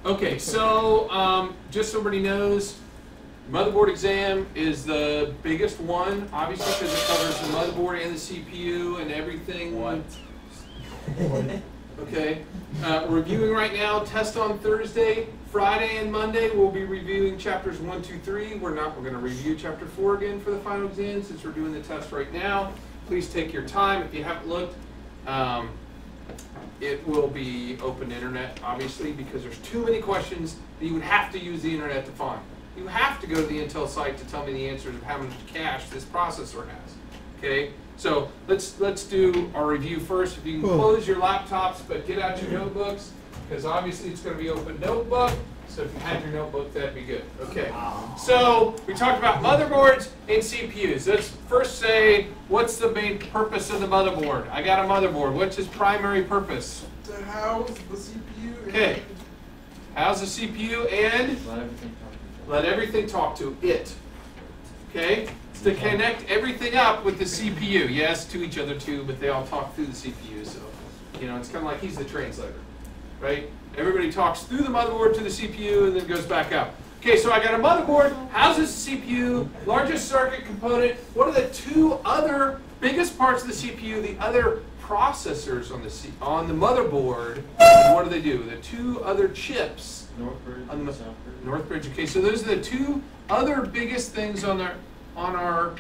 Okay, so just so everybody knows, motherboard exam is the biggest one, obviously, because it covers the motherboard and the CPU and everything. What? Okay. Reviewing right now, test on Thursday, Friday, and Monday. We'll be reviewing chapters 1, 2, 3. We're going to review chapter 4 again for the final exam since we're doing the test right now. Please take your time. If you haven't looked, it will be open internet, obviously, because there's too many questions that you would have to use the internet to find. You have to go to the Intel site to tell me the answers of how much cache this processor has. Okay, so let's do our review first. If you can close your laptops, but get out your notebooks, because obviously it's going to be open notebook. So if you had your notebook, that'd be good. Okay, so we talked about motherboards and CPUs. Let's first say, what's the main purpose of the motherboard? I got a motherboard. What's its primary purpose? To house the CPU. Okay, house the CPU and let everything talk to it. Okay, it's to connect everything up with the CPU. Yes, to each other too, but they all talk through the CPU. So, you know, it's kind of like he's the translator, right? Everybody talks through the motherboard to the CPU and then goes back up. Okay, so I got a motherboard, houses the CPU, largest circuit component. What are the two other biggest parts of the CPU, the other processors on the motherboard? What do? The two other chips. Northbridge on the and Southbridge. Northbridge. Okay, so those are the two other biggest things on our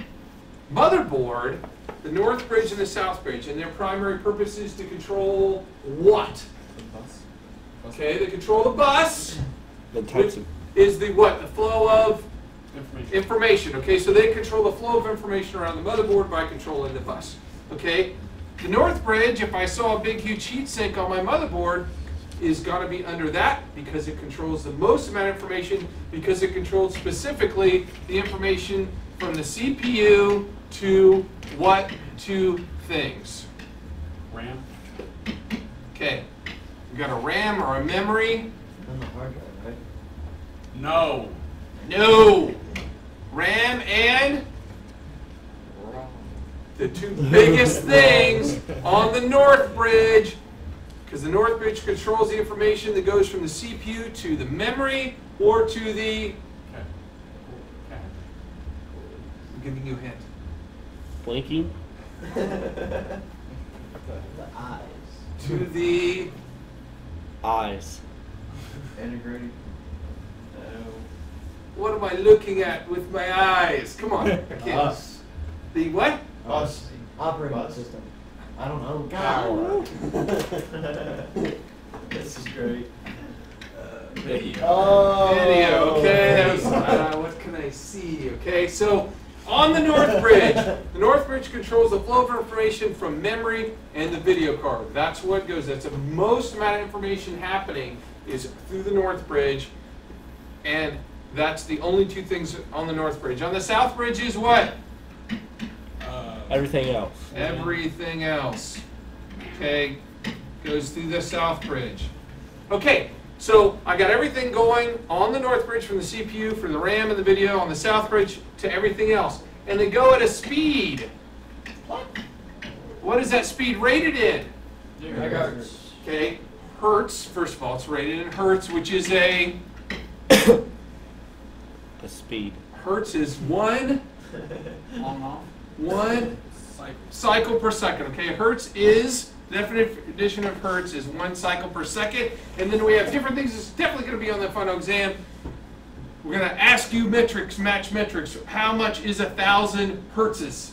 motherboard, the Northbridge and the Southbridge, and their primary purpose is to control what? The bus. Okay, they control the bus. The types of Is the what? The flow of Information. Okay, so they control the flow of information around the motherboard by controlling the bus. Okay, the Northbridge, if I saw a big huge heatsink on my motherboard, is going to be under that because it controls the most amount of information, because it controls specifically the information from the CPU to what two things? RAM. Okay, we got a RAM or a memory. on the hard drive, right? No. No. RAM and the two biggest things on the Northbridge, because the Northbridge controls the information that goes from the CPU to the memory or to the. I'm giving you a hint. Blinking. The eyes. To the. Eyes. Integrated. What am I looking at with my eyes? Come on. I can't. Us. The what? Us. Operating Bus. system. I don't know. God. This is great. Video. Oh. Video. Okay. That was, what can I see? Okay. So on the Northbridge controls the flow of information from memory and the video card. That's what goes. That's the most amount of information happening is through the Northbridge, and that's the only two things on the Northbridge. On the Southbridge is what? Everything else. Everything else. Okay, goes through the Southbridge. Okay, so I got everything going on the Northbridge from the CPU, for the RAM and the video, on the Southbridge to everything else. And they go at a speed. What is that speed rated in? Megahertz. Okay, hertz. First of all, it's rated in hertz, which is a. The speed. Hertz is one cycle per second. Okay, hertz is, the definition of hertz is 1 cycle per second. And then we have different things. It's definitely going to be on the final exam. We're going to ask you metrics, match metrics. How much is 1,000 hertzes?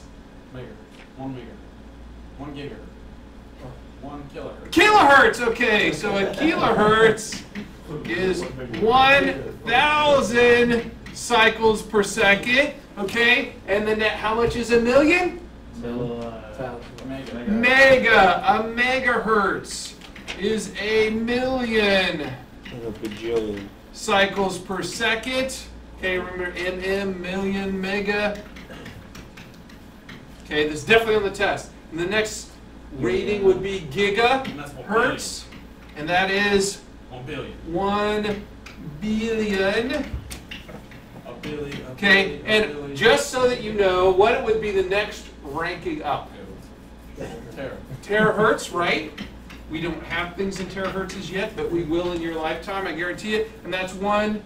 Megahertz. 1 megahertz. 1 gigahertz. 1 kilohertz. Kilohertz. Okay, so a kilohertz is 1,000 cycles per second. Okay, and then how much is a million? Mega. A megahertz is a million A bajillion. cycles per second. Okay, remember million, mega. Okay, that's definitely on the test. And the next rating would be gigahertz, and that is 1 billion. 1 billion. A billion. Okay, and just so that you know, what would be the next ranking up? Tera. Terahertz, right? We don't have things in terahertz yet, but we will in your lifetime, I guarantee it. And that's 1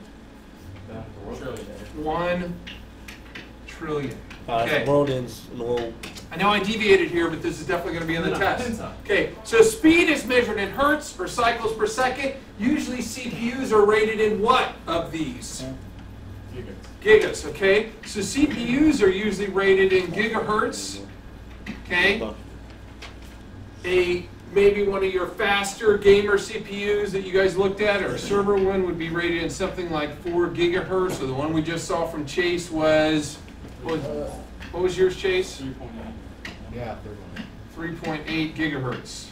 trillion. Okay. The world ends in a little. I know I deviated here, but this is definitely going to be in the test. Okay, so speed is measured in hertz or cycles per second. Usually CPUs are rated in what of these? Gigas, okay? So CPUs are usually rated in gigahertz, okay? Maybe one of your faster gamer CPUs that you guys looked at, or a server one, would be rated in something like 4 gigahertz. So the one we just saw from Chase was, what was yours, Chase? 3.8. Yeah, 3.8 gigahertz.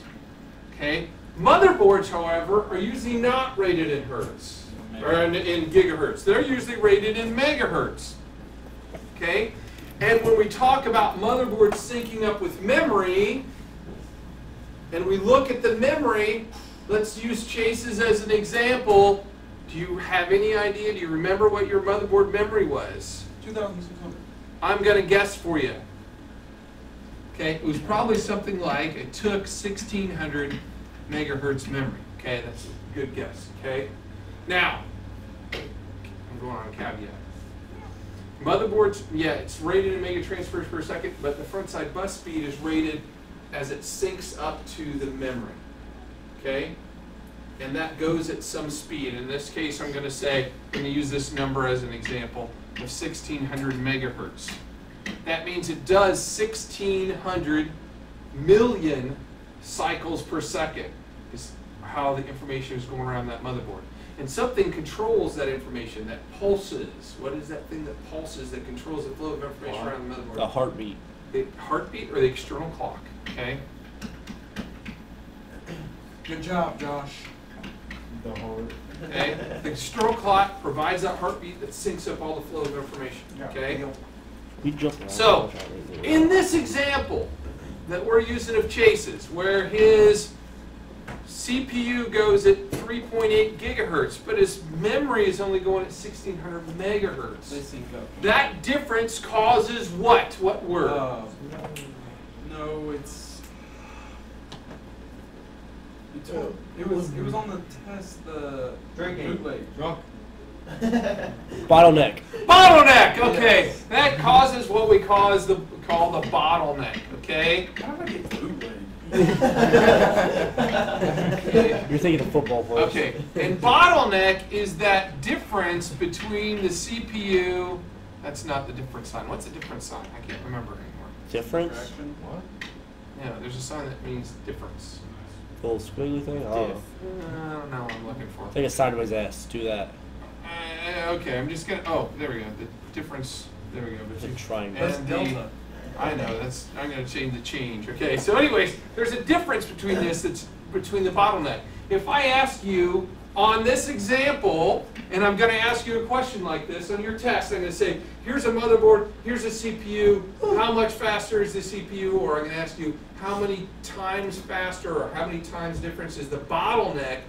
Okay. Motherboards, however, are usually not rated in hertz or in gigahertz. They're usually rated in megahertz. Okay. And when we talk about motherboards syncing up with memory, and we look at the memory, let's use Chase's as an example. Do you have any idea? Do you remember what your motherboard memory was? 2,600. I'm going to guess for you. Okay, it was probably something like, it took 1,600 megahertz memory. Okay, that's a good guess. Okay, now, I'm going on a caveat. Motherboards, yeah, it's rated in mega transfers per second, but the front side bus speed is rated as it syncs up to the memory. Okay, and that goes at some speed. In this case, I'm going to say, I'm going to use this number as an example of 1,600 megahertz. That means it does 1,600 million cycles per second is how the information is going around that motherboard. And something controls that information, that pulses. What is that thing that pulses, that controls the flow of information around the motherboard? A heartbeat. The heartbeat or the external clock, okay? Good job, Josh. The whole. Okay? The external clock provides that heartbeat that syncs up all the flow of information, okay? We jump around. So, in this example that we're using of Chase's, where his CPU goes at 3.8 gigahertz, but his memory is only going at 1,600 megahertz. They sync up. That difference causes what? What word? No, it was on the test, the Drinking. bootleg. Drunk. Bottleneck. Bottleneck, okay. That causes what we call the bottleneck, okay? How did I get bootleg? Okay. You're thinking of football players. Okay, and bottleneck is that difference between the CPU. That's not the difference sign. What's the difference sign? I can't remember anymore. Difference? Fraction? What? Yeah, there's a sign that means difference. The little squiggly thing? I don't know. I don't know what I'm looking for. I think it's sideways S. Do that. Okay, I'm just gonna. Oh, there we go. The difference. There we go. It's a triangle. And That's the- delta. I know. That's. I'm gonna change the change. Okay. So, anyways, there's a difference between this. That's between the bottleneck. If I ask you on this example, and I'm gonna ask you a question like this on your test, I'm gonna say, here's a motherboard, here's a CPU. How much faster is the CPU? Or I'm gonna ask you, how many times faster, or how many times difference is the bottleneck?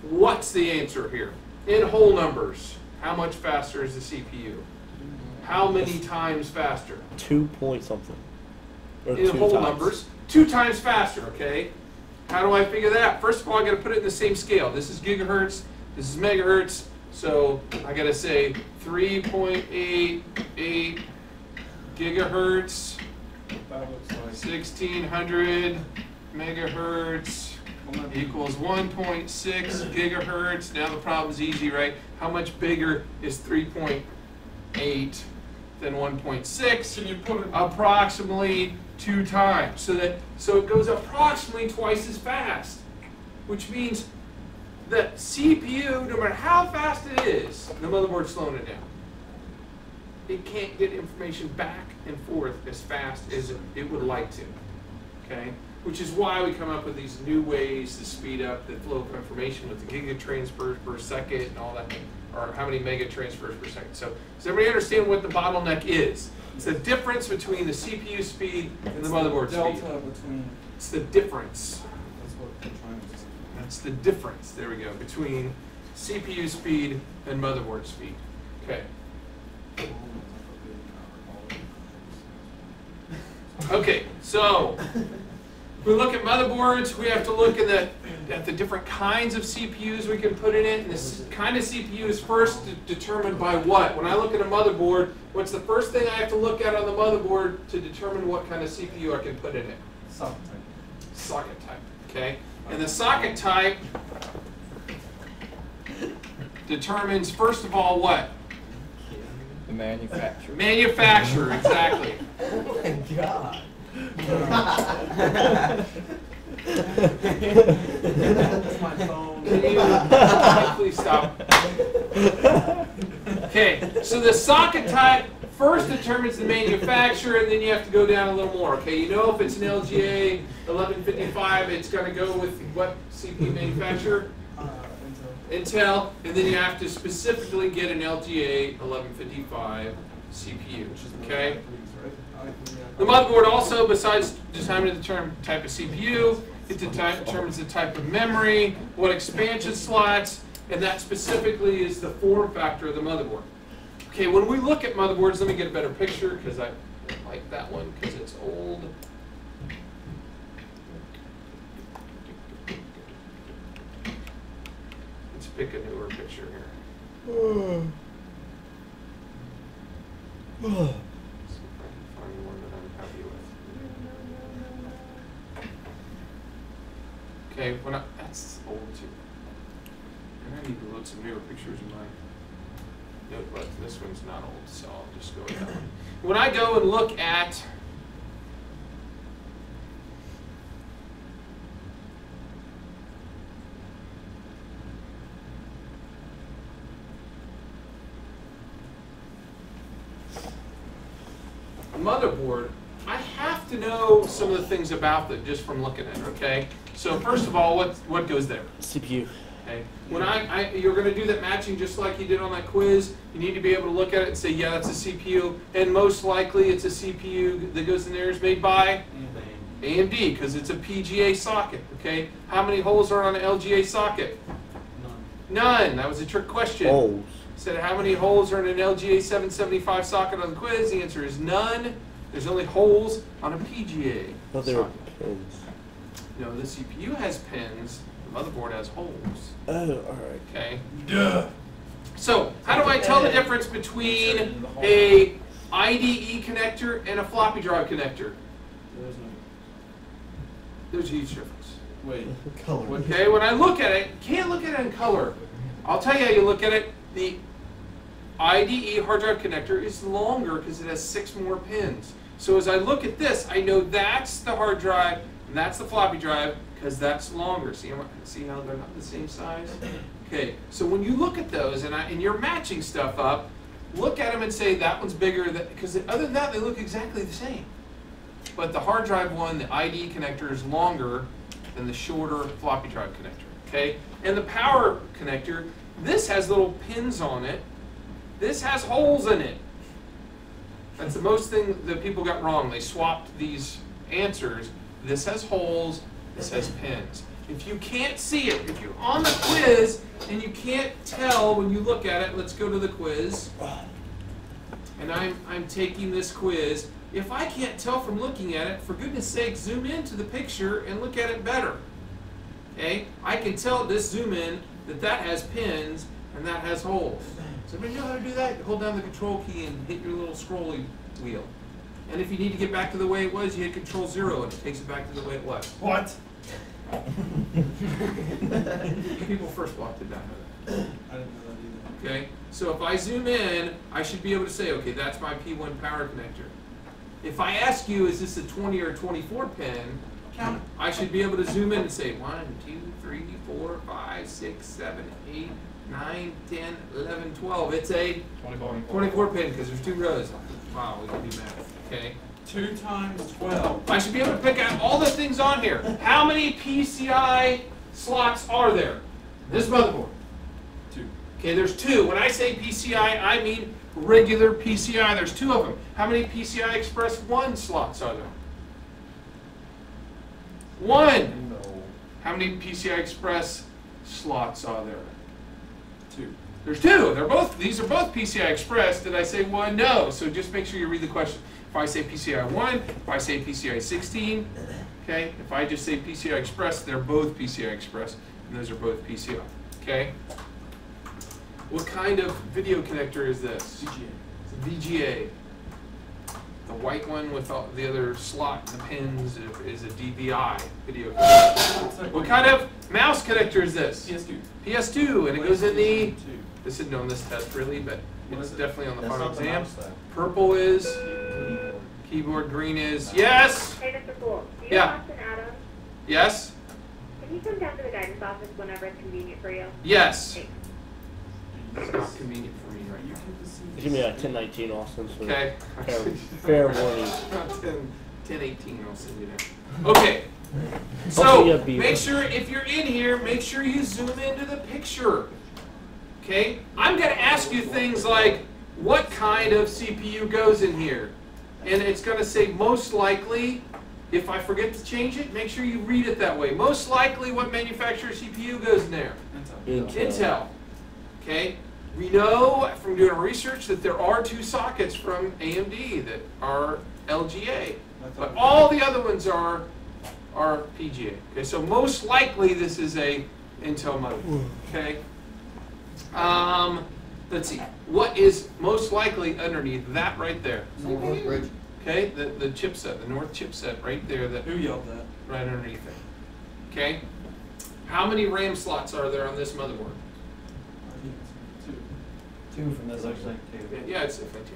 What's the answer here? In whole numbers, how much faster is the CPU? How many times faster? 2 point something. Or In 2 whole times. numbers, 2 times faster, okay? How do I figure that out? First of all, I gotta put it in the same scale. This is gigahertz, this is megahertz, so I gotta say 3.88 gigahertz, That looks like 1,600 megahertz, equals 1.6 gigahertz. Now the problem's easy, right? How much bigger is 3.8 than 1.6? Can you put it? Approximately 2 times. So it goes approximately twice as fast, which means that CPU, no matter how fast it is, the motherboard's slowing it down. It can't get information back and forth as fast as it would like to. Okay? Which is why we come up with these new ways to speed up the flow of information with the gigatransfers per second and all that, or how many mega transfers per second. So does everybody understand what the bottleneck is? It's the difference between the CPU speed and the motherboard speed. Delta between. It's the difference. That's what the triangle is. That's the difference, there we go, between CPU speed and motherboard speed. Okay. Okay, so we look at motherboards, we have to look at the different kinds of CPUs we can put in it. And this kind of CPU is first determined by what? When I look at a motherboard, what's the first thing I have to look at on the motherboard to determine what kind of CPU I can put in it? Socket type. Socket type, okay? And the socket type determines, first of all, what? The manufacturer. Manufacturer, exactly. Oh my god. That's my phone. Can you please stop? Okay, so the socket type first determines the manufacturer, and then you have to go down a little more. Okay, you know if it's an LGA 1155, it's going to go with what CPU manufacturer? Intel, and then you have to specifically get an LGA 1155 CPU. Okay. The motherboard also, besides determining the type of CPU, it determines the type of memory, what expansion slots, and that specifically is the form factor of the motherboard. Okay, when we look at motherboards, let me get a better picture because I don't like that one because it's old. Let's pick a newer picture here. See if I can find one that I'm happy with. Okay, that's old too. And I need to load some newer pictures in my notebook. This one's not old, so I'll just go with that one. When I go and look at a motherboard, I have to know some of the things about it just from looking at it, okay? So first of all, what goes there? CPU. Okay. When you're going to do that matching just like you did on that quiz, you need to be able to look at it and say, yeah, that's a CPU, and most likely it's a CPU that goes in there is made by AMD because it's a PGA socket, okay? How many holes are on an LGA socket? None. That was a trick question. Holes. Said how many holes are in an LGA 775 socket on the quiz? The answer is none. There's only holes on a PGA But there are socket. pins. No, the CPU has pins. The motherboard has holes. Oh, alright. Okay. Duh. So, how do I tell the difference between a IDE connector and a floppy drive connector? There's a huge difference. Wait. Color. Okay, when I look at it, can't look at it in color. I'll tell you how you look at it. The IDE hard drive connector is longer because it has 6 more pins. So as I look at this, I know that's the hard drive and that's the floppy drive because that's longer. See how they're not the same size? Okay, so when you look at those and you're matching stuff up, look at them and say that one's bigger because other than that they look exactly the same. But the hard drive one, the IDE connector is longer than the shorter floppy drive connector. Okay, and the power connector, this has little pins on it. This has holes in it. That's the most thing that people got wrong. They swapped these answers. This has holes, this has pins. If you can't see it, if you're on the quiz and you can't tell when you look at it, let's go to the quiz. And I'm taking this quiz. If I can't tell from looking at it, for goodness sake, zoom into the picture and look at it better. Okay? I can tell this zoom in that has pins and that has holes. Does everybody know how to do that? Hold down the control key and hit your little scrolly wheel. And if you need to get back to the way it was, you hit Control 0 and it takes it back to the way it was. What? People first walked it down. I didn't know that either. Okay? So if I zoom in, I should be able to say, okay, that's my P1 power connector. If I ask you, is this a 20 or 24 pin, Count. I should be able to zoom in and say 1, 2, 3, 4, 5, 6, 7, 8, 9, 10, 11, 12. It's a 24 pin because there's 2 rows. Wow, we can do math. Okay. 2 times 12. I should be able to pick out all the things on here. How many PCI slots are there? This motherboard. 2. Okay, there's 2. When I say PCI, I mean regular PCI. There's 2 of them. How many PCI Express 1 slots are there? 1. No. How many PCI Express slots are there? 2. There's 2. These are both PCI Express. Did I say 1? No. So just make sure you read the question. If If I say PCI 1, if I say PCI 16, okay? If I just say PCI Express, they're both PCI Express, and those are both PCI, okay? What kind of video connector is this? VGA. It's a VGA. The white one with all the other slot and the pins is a DVI video connector. What kind of mouse connector is this? PS2. PS2, and it goes in the, PlayStation 2. this isn't on this test really, but it's definitely on the That's final not the exam. mouse, though. Purple is, keyboard green is, yes? Hey, Mr. Poole, do you Yeah. have Austin Adams? Yes? Can you come down to the guidance office whenever it's convenient for you? Yes. Thanks. It's not convenient for me right You now. can just see Give me a 1019 Austin. So Okay. fair warning. Not 1018, I'll send you that. Okay. Hopefully So, you'll be- make sure, if you're in here, make sure you zoom into the picture. Okay? I'm going to ask you things like, what kind of CPU goes in here? And it's going to say, most likely, if I forget to change it, make sure you read it that way. Most likely, what manufacturer CPU goes in there? Intel. Okay? We know from doing our research that there are 2 sockets from AMD that are LGA. But all the other ones are PGA. Okay, so most likely this is a Intel motherboard. Okay. Let's see. What is most likely underneath that right there? North Bridge. Okay, the chipset, the North chipset right there, that Who yelled that? right underneath it. Okay. How many RAM slots are there on this motherboard? I think it's 2. 2 from this looks like 2. Yeah, it's definitely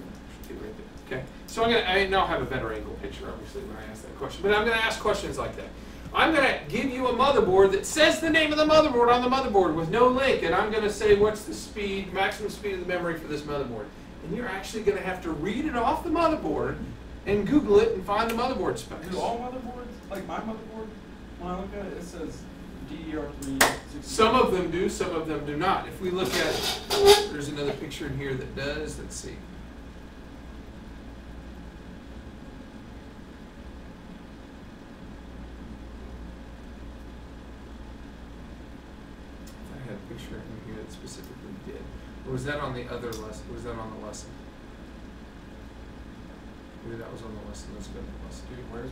2 right there. Okay, so I now have a better angle picture, obviously, when I ask that question. But I'm going to ask questions like that. I'm going to give you a motherboard that says the name of the motherboard on the motherboard with no link, and I'm going to say what's the speed, maximum speed of the memory for this motherboard. And you're actually going to have to read it off the motherboard and Google it and find the motherboard specs. Do all motherboards, like my motherboard, when I look at it, it says DDR3. Some of them do, some of them do not. If we look at, there's another picture in here that does. Let's see. I had a picture in here that specifically did. Or was that on the other lesson? Was that on the lesson? Maybe that was on the lesson. Let's go to the lesson. Dude, where's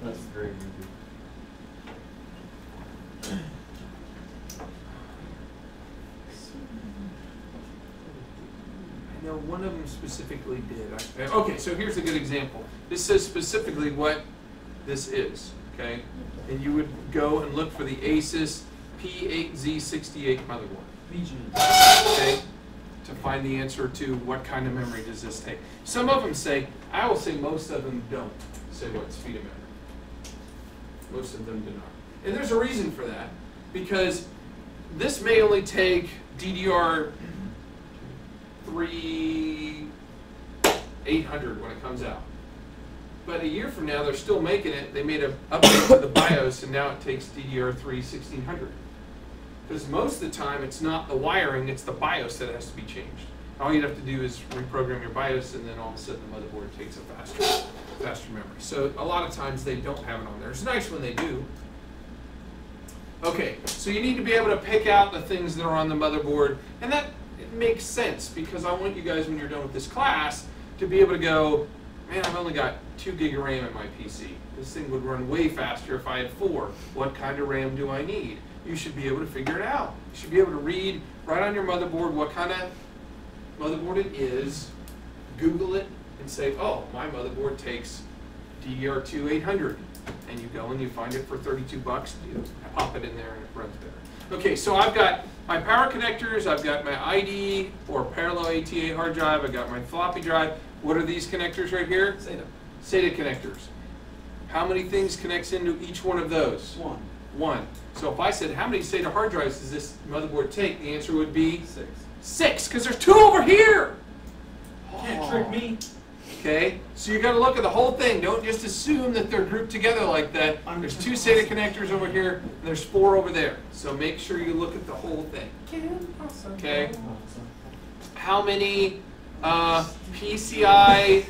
my That's a great movie. I know one of them specifically did. Okay, so here's a good example. This says specifically what this is, okay? And you would go and look for the Asus P8Z68 motherboard, okay? To find the answer to what kind of memory does this take. Some of them say, I will say most of them don't say what speed of memory. Most of them do not. And there's a reason for that, because this may only take DDR3 800 when it comes out. But a year from now, they're still making it. They made an update to the BIOS, and now it takes DDR3 1600. Because most of the time, it's not the wiring, it's the BIOS that has to be changed. All you'd have to do is reprogram your BIOS, and then all of a sudden the motherboard takes a faster memory. So a lot of times they don't have it on there. It's nice when they do. Okay, so you need to be able to pick out the things that are on the motherboard, and that makes sense because I want you guys, when you're done with this class, to be able to go, man, I've only got 2 gig of RAM in my PC. This thing would run way faster if I had 4. What kind of RAM do I need? You should be able to figure it out. You should be able to read right on your motherboard what kind of motherboard it is, Google it, and say, oh, my motherboard takes DDR2 800. And you go and you find it for 32 bucks, you pop it in there and it runs better. Okay, so I've got my power connectors, I've got my ID or parallel ATA hard drive, I've got my floppy drive. What are these connectors right here? SATA. SATA connectors. How many things connects into each one of those? 1. 1. So if I said, how many SATA hard drives does this motherboard take? The answer would be 6. 6, because there's 2 over here. Can't trick me. Okay, so you got to look at the whole thing. Don't just assume that they're grouped together like that. There's 2 SATA connectors over here, and there's 4 over there. So make sure you look at the whole thing. Okay. How many PCI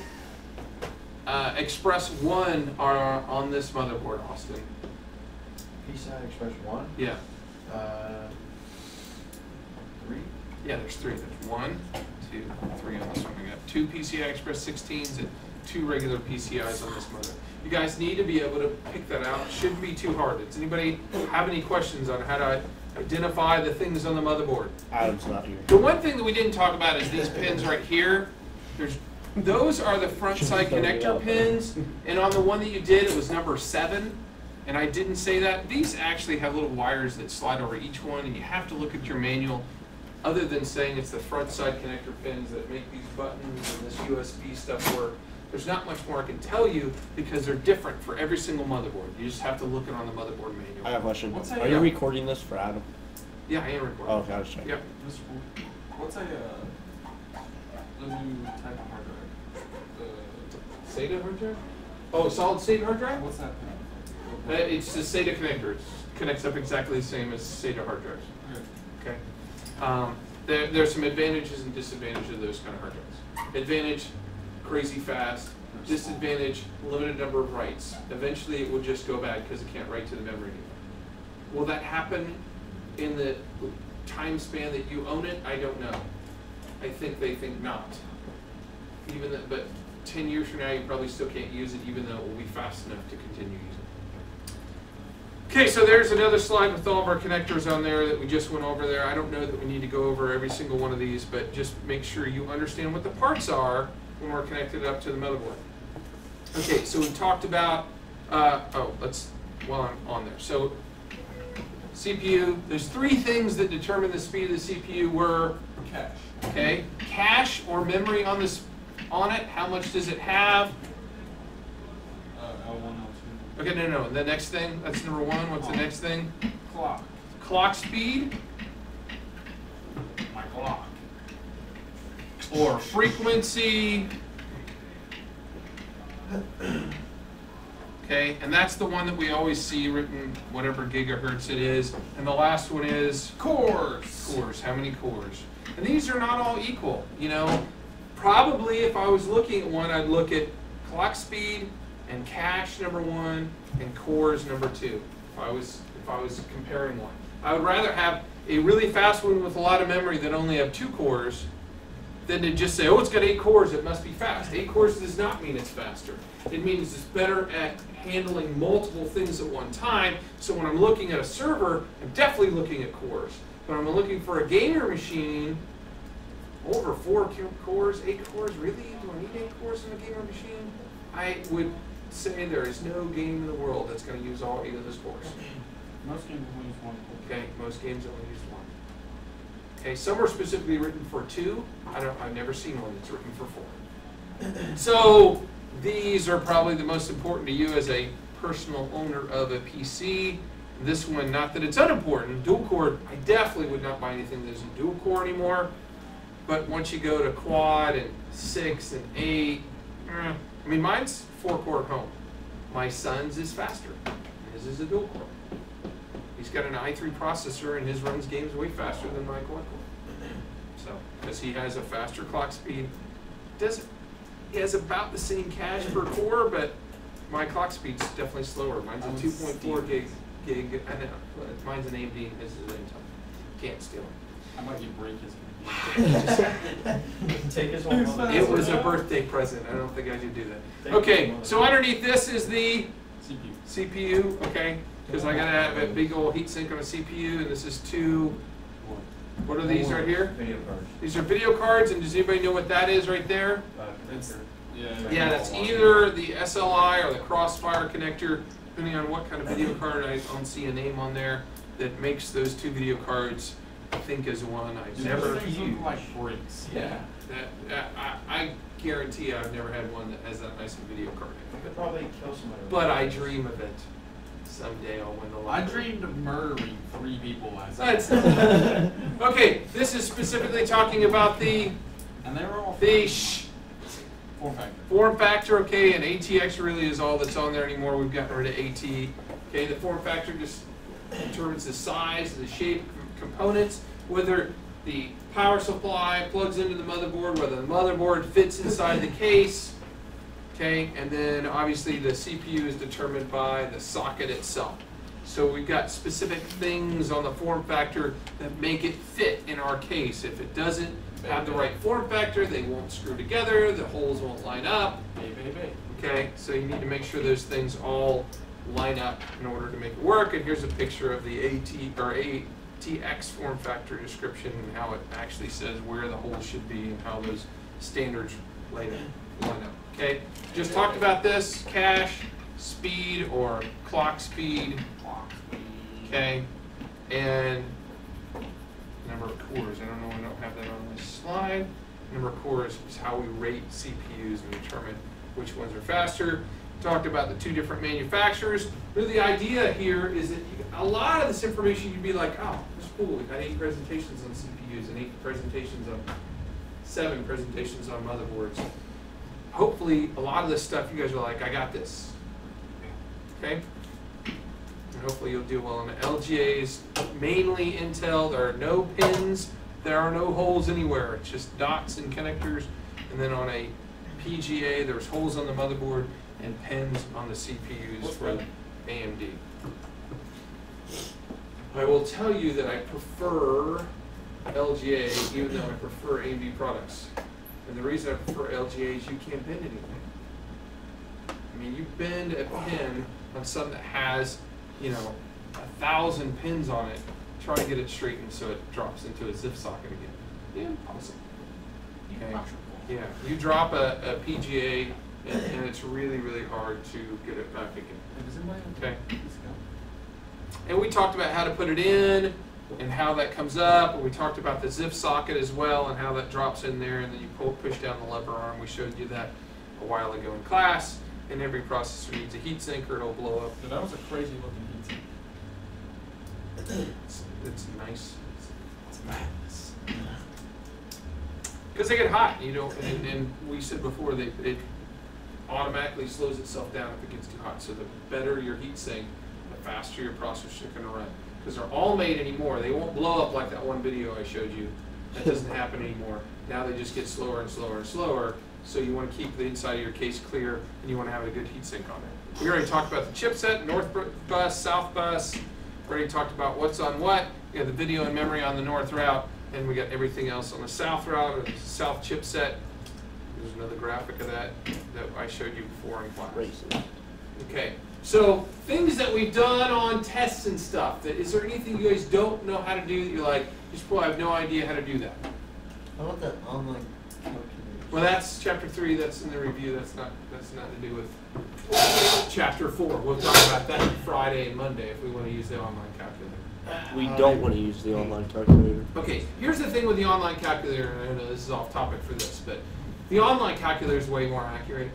Express 1 are on this motherboard, Austin? PCI Express 1? Yeah. 3? Yeah, there's 3. There's 1, 2, 3 on this one. We got 2 PCI Express 16s and 2 regular PCIs on this mother. You guys need to be able to pick that out. It shouldn't be too hard. Does anybody have any questions on how to identify the things on the motherboard? Adam's not here. The one thing that we didn't talk about is these pins right here. Those are the front side connector pins, and on the one that you did, it was number 7, and I didn't say that. These actually have little wires that slide over each one, and you have to look at your manual, other than saying it's the front side connector pins that make these buttons and this USB stuff work. There's not much more I can tell you because they're different for every single motherboard. You just have to look it on the motherboard manual. I have a question. What's that? Are you recording this for Adam? Yeah, I am recording. Oh, okay, I was checking. Yep. What's a new type of hard drive? SATA hard drive? Oh, solid state hard drive? What's that? It's the SATA connector. It connects up exactly the same as SATA hard drives. Okay. There's some advantages and disadvantages of those kind of hard drives. Advantage, crazy fast. Disadvantage, limited number of writes. Eventually it will just go bad because it can't write to the memory anymore. Will that happen in the time span that you own it? I don't know. I think they think not. But 10 years from now you probably still can't use it even though it will be fast enough to continue using it. Okay, so there's another slide with all of our connectors on there that we just went over there. I don't know that we need to go over every single one of these, but just make sure you understand what the parts are when we're connected up to the motherboard. Okay, so we talked about, while I'm on there. So CPU, there's 3 things that determine the speed of the CPU were Cache. okay, cache or memory on it. How much does it have? L1, L2. Okay, no. The next thing, that's number 1. What's the next thing? Clock. Clock speed My clock. or frequency. Okay, and that's the one that we always see written, whatever gigahertz it is. And the last one is Cores. cores. How many cores? And these are not all equal. You know, probably if I was looking at one, I'd look at clock speed and cache number 1 and cores number 2. If I was comparing one, I would rather have a really fast one with a lot of memory that only have 2 cores than to just say, oh, it's got 8 cores, it must be fast. 8 cores does not mean it's faster. It means it's better at handling multiple things at one time. So when I'm looking at a server, I'm definitely looking at cores. But when I'm looking for a gamer machine, over 4 cores, 8 cores, really? Do I need 8 cores in a gamer machine? I would say there is no game in the world that's going to use all 8 of those cores. Most games will use 1 core. Okay, most games only use 1. Okay, some are specifically written for 2. I've never seen one that's written for 4. So these are probably the most important to you as a personal owner of a PC. This one, not that it's unimportant. Dual core, I definitely would not buy anything that isn't dual core anymore. But once you go to quad and 6 and 8, I mean, mine's 4-core at home. My son's is faster. His is a dual core. He's got an i3 processor and his runs games way faster than my quad core. So, because he has a faster clock speed, he has about the same cache per core, but my clock speed's definitely slower. Mine's a 2.4 gig. I know, but mine's an AMD and his is an Intel. Can't steal it. How about you break his Take his one. It was a birthday present. I don't think I should do that. Okay, so underneath this is the CPU, okay? Because I gotta have a big old heatsink on a CPU, and this is 2. What are these right here? Video cards. These are video cards, and does anybody know what that is right there? Yeah, that's either the SLI or the Crossfire connector, depending on what kind of video card. I don't see a name on there that makes those 2 video cards. I think as one. I've never things used. look like bricks. Yeah, I guarantee I've never had one that has that nice a video card. You could probably kill somebody. But I dream of it. Someday I'll win the lottery. I dreamed of murdering 3 people last That's night. okay. This is specifically talking about the And they were all form factor. Form factor, okay, and ATX really is all that's on there anymore. We've gotten rid of AT. Okay, the form factor just determines the size, the shape, components, whether the power supply plugs into the motherboard, whether the motherboard fits inside the case. Okay, and then obviously the CPU is determined by the socket itself. So we've got specific things on the form factor that make it fit in our case. If it doesn't, have the right form factor, they won't screw together, the holes won't line up. Okay, so you need to make sure those things all line up in order to make it work. And here's a picture of the ATX form factor description and how it actually says where the holes should be and how those standards line up. Okay, just talked about this, cache, speed or clock speed. Okay, and number of cores. I don't know, I don't have that on this slide. Number of cores is how we rate CPUs and determine which ones are faster. Talked about the two different manufacturers. Really, the idea here is that a lot of this information you'd be like, oh, that's cool. We've had 8 presentations on CPUs and 8 presentations on 7 presentations on motherboards. Hopefully, a lot of this stuff you guys are like, I got this. Okay? And hopefully you'll do well on the LGAs, mainly Intel. There are no pins. There are no holes anywhere. It's just dots and connectors. And then on a PGA, there's holes on the motherboard and pins on the CPUs for AMD. I will tell you that I prefer LGA even though I prefer AMD products. And the reason I prefer LGA is you can't bend anything. I mean, you bend a pin on something that has, you know, 1,000 pins on it, try to get it straightened so it drops into a zip socket again. Impossible. Okay. Yeah, you drop a PGA and it's really, really hard to get it back again. Okay. And we talked about how to put it in and how that comes up, and we talked about the zip socket as well and how that drops in there, and then you push down the lever arm. We showed you that a while ago in class. And every processor needs a heatsink or it'll blow up. That was a crazy looking heatsink. It's nice. It's madness. Because they get hot, you know, and we said before that it automatically slows itself down if it gets too hot. So the better your heatsink, the faster your processors are going to run. Because they're all made anymore. They won't blow up like that one video I showed you. That doesn't happen anymore. Now they just get slower and slower and slower. So you want to keep the inside of your case clear, and you want to have a good heatsink on it. We already talked about the chipset, north bus, south bus. We already talked about what's on what. We got the video and memory on the north route, and we got everything else on the south route, or the south chipset. There's another graphic of that I showed you before in class. Okay, so things that we've done on tests and stuff. Is there anything you guys don't know how to do that you're like, you probably have no idea how to do that? How about that online calculator? Well, that's chapter 3. That's in the review. That's not to do with chapter 4. We'll talk about that Friday and Monday if we want to use the online calculator. We don't want to use the online calculator. Okay, here's the thing with the online calculator, and I know this is off topic for this, but the online calculator is way more accurate.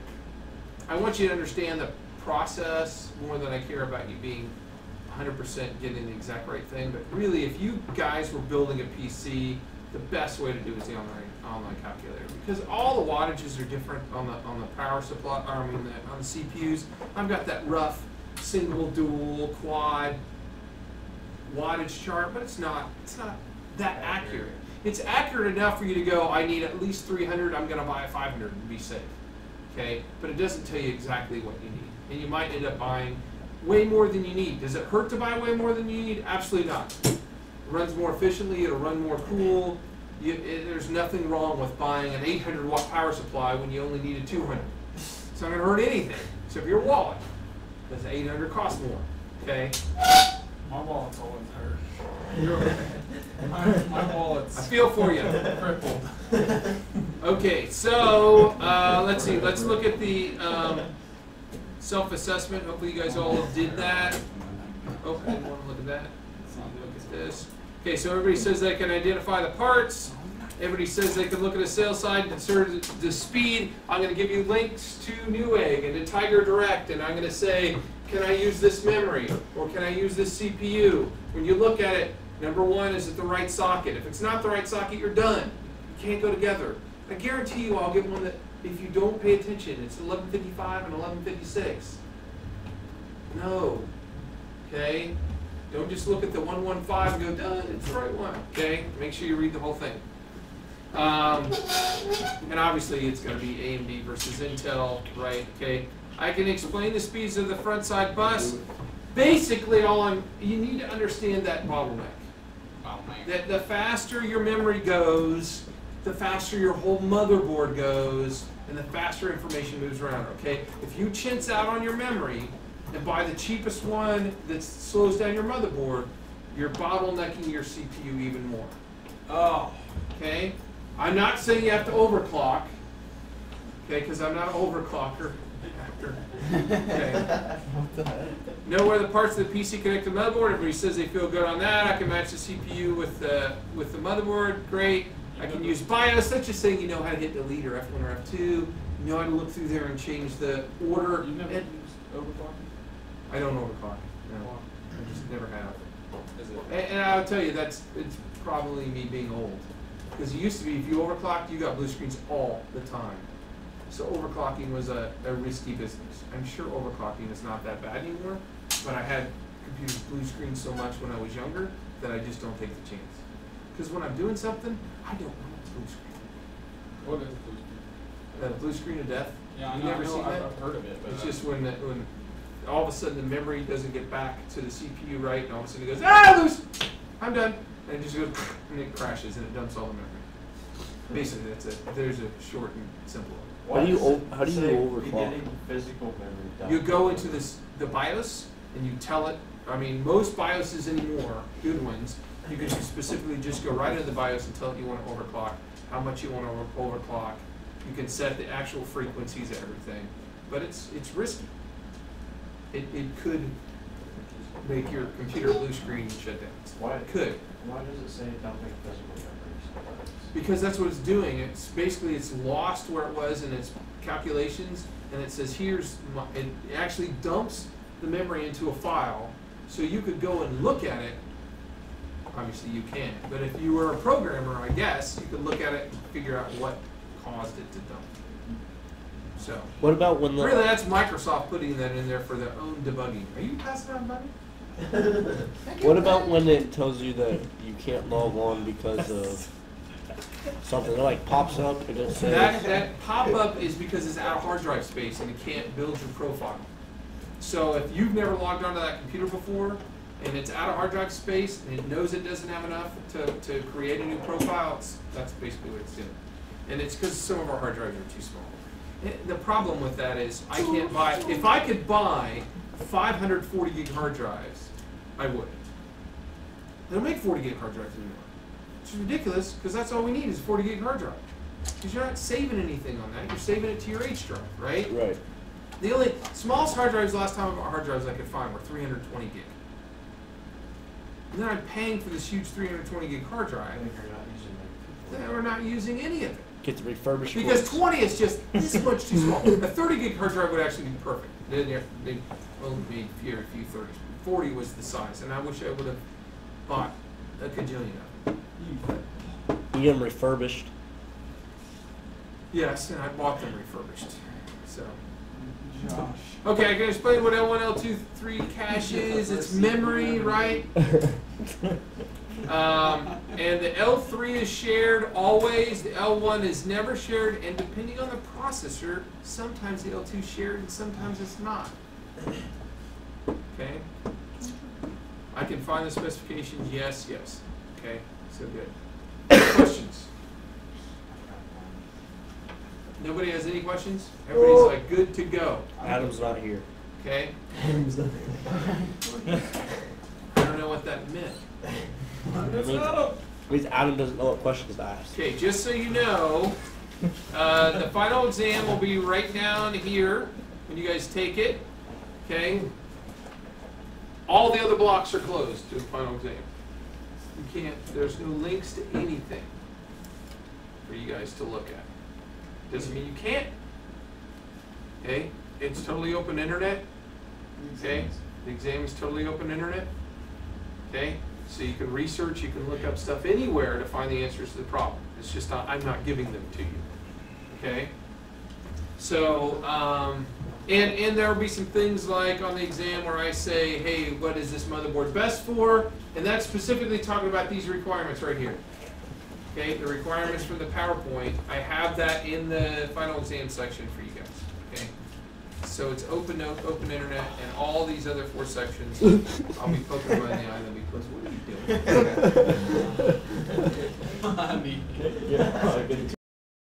I want you to understand the process more than I care about you being 100% getting the exact right thing. But really, if you guys were building a PC, the best way to do is the online calculator, because all the wattages are different on the power supply. On the CPUs, I've got that rough single, dual, quad wattage chart, but it's not that accurate. It's accurate enough for you to go, I need at least 300. I'm going to buy a 500 and be safe. Okay, but it doesn't tell you exactly what you need, and you might end up buying way more than you need. Does it hurt to buy way more than you need? Absolutely not. It runs more efficiently. It'll run more cool. There's nothing wrong with buying an 800 watt power supply when you only need a 200. It's not going to hurt anything except your wallet. Does 800 cost more? Okay. My wallet's always hurt. My wallet's. I feel for you. Crippled. Okay, so let's see. Let's look at the self-assessment. Hopefully you guys all did that. Oh, I didn't want to look at that. Look at this. Okay, so everybody says they can identify the parts. Everybody says they can look at the sales side and insert the speed. I'm going to give you links to Newegg and to Tiger Direct, and I'm going to say, can I use this memory or can I use this CPU? When you look at it, number one, is it the right socket? If it's not the right socket, you're done. You can't go together. I guarantee you I'll get one that, if you don't pay attention, it's 1155 and 1156. No. Okay? Don't just look at the 115 and go, done, it's the right one. Okay? Make sure you read the whole thing. And obviously it's going to be AMD versus Intel, right? Okay? I can explain the speeds of the front side bus. Basically, you need to understand that bottleneck. That the faster your memory goes, the faster your whole motherboard goes, and the faster information moves around, okay? If you chintz out on your memory and buy the cheapest one that slows down your motherboard, you're bottlenecking your CPU even more. Oh. Okay? I'm not saying you have to overclock, okay, because I'm not an overclocker. Okay. Know where the parts of the PC connect to the motherboard. Everybody says they feel good on that. I can match the CPU with the motherboard. Great. I can use BIOS. That's just saying you know how to hit delete or F1 or F2. You know how to look through there and change the order. You never used overclocking? I don't overclock. No, I just never have. Is it? And I'll tell you, it's probably me being old. Because it used to be, if you overclocked, you got blue screens all the time. So overclocking was a risky business. I'm sure overclocking is not that bad anymore, but I had computers blue screen so much when I was younger that I just don't take the chance. Because when I'm doing something, I don't want blue screen. What is blue screen? The blue screen of death. Yeah, You never seen that? I've heard of it. But It's just when all of a sudden the memory doesn't get back to the CPU right, and all of a sudden it goes, ah, loose! I'm done. And it just goes, and it crashes, and it dumps all the memory. Basically, that's it. There's a short and simple. How do you Say overclock? getting physical memory down. You go into the BIOS, and you tell it, I mean, most BIOSes anymore, good ones, you can specifically just go right into the BIOS and tell it you want to overclock, how much you want to overclock. You can set the actual frequencies of everything, but it's risky. It could make your computer blue screen shut down. Why? It could. Why does it say dumping physical memories? Because that's what it's doing. It's basically, it's lost where it was in its calculations, and it says it actually dumps the memory into a file, so you could go and look at it. Obviously you can't, but if you were a programmer, I guess, you could look at it and figure out what caused it to dump. So, What about when the really that's Microsoft putting that in there for their own debugging. Are you passing out money? What about when it tells you that you can't log on because of something? It like pops up and it says That pop-up is because it's out of hard drive space and it can't build your profile. So if you've never logged onto that computer before and it's out of hard drive space and it knows it doesn't have enough to create a new profile, that's basically what it's doing. And it's because some of our hard drives are too small. The problem with that is I can't buy, if I could buy 540 gig hard drives, I would. They don't make 40 gig hard drives anymore. It's ridiculous because that's all we need is 40 gig hard drive. Because you're not saving anything on that, you're saving it to your H drive, right? right. The only smallest hard drives last time hard drives I could find were 320 gig. And then I'm paying for this huge 320 gig hard I drive. think you're not using it. Then we're not using any of it. Get the refurbished Because ones. 20 is just this much too small. A 30 gig hard drive would actually be perfect. They only made a few 30s. 40 was the size, and I wish I would have bought a cajillion of them. You get them refurbished. Yes, and I bought them refurbished. So. Josh. Okay, I can explain what L1, L2, 3 cache is. It's memory, right? And the L3 is shared always. The L1 is never shared, and depending on the processor, sometimes the L2 is shared and sometimes it's not. Okay? I can find the specifications. Yes, yes. Okay, so good. Questions? Nobody has any questions? Everybody's like good to go. Adam's not here. Okay? I don't know what that meant. Means Adam doesn't know what questions to ask. Okay, just so you know, the final exam will be right down here when you guys take it. Okay? All the other blocks are closed to the final exam. You can't, there's no links to anything for you guys to look at. Doesn't mean you can't. Okay? It's totally open internet. Okay? The exam is totally open internet. Okay? So you can research, you can look up stuff anywhere to find the answers to the problem. It's just not, I'm not giving them to you. Okay? So, and there will be some things like on the exam where I say, hey, what is this motherboard best for? And that's specifically talking about these requirements right here. Okay, the requirements for the PowerPoint, I have that in the final exam section for you guys. Okay, So it's open note, open internet, and all these other 4 sections. I'll be poking you in the eye, they'll be close. What are you doing? I mean. Yeah,